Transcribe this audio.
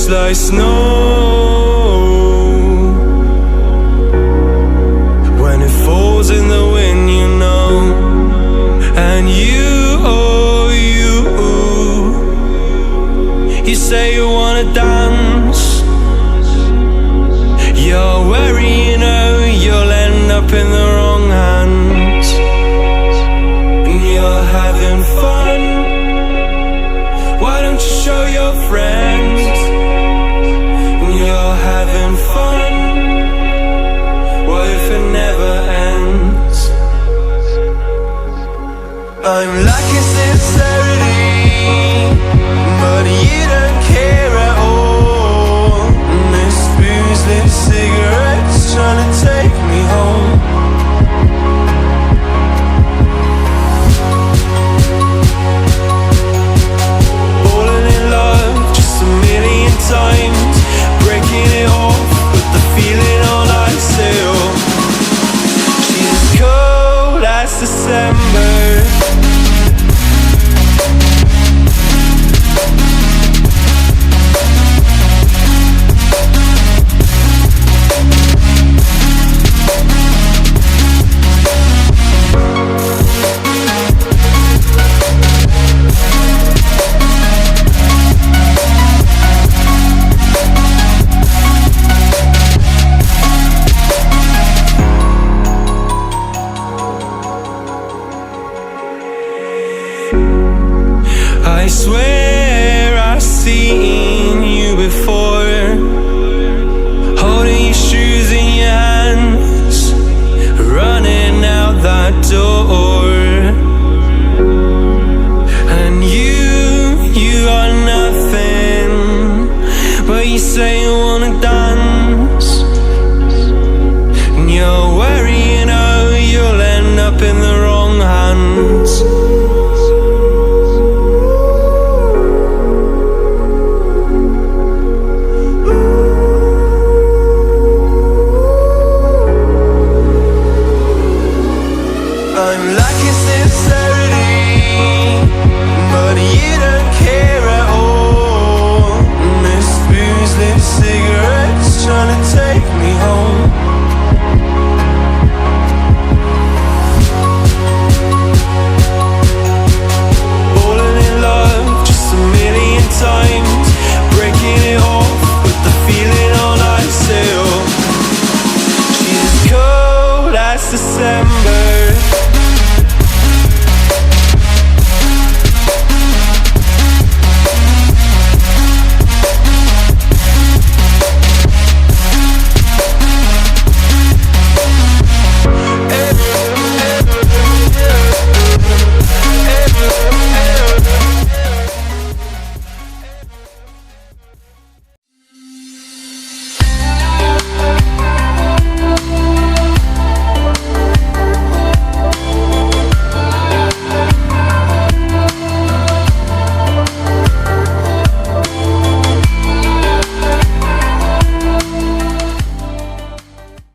looks like snow when it falls in the wind, you know. And you, oh you say you wanna dance. You're wary, you know, you'll end up in the wrong hands. And you're having fun. Why don't you show your friends? And you're having fun. What if it never ends? I'm lacking sincerity, but you don't care at all. This booze, this cigarettes trying to take me home. Falling in love just a million times, breaking it off, but the feeling all I still. She's as cold as December. I swear I've seen you before, holding your shoes in your hands, running out that door. And you are nothing, but you say you wanna dance. And you're wary, you know, you'll end up in the wrong hands. I'm lacking sincerity, but you don't care at all. This booze, this cigarettes trying to take me home.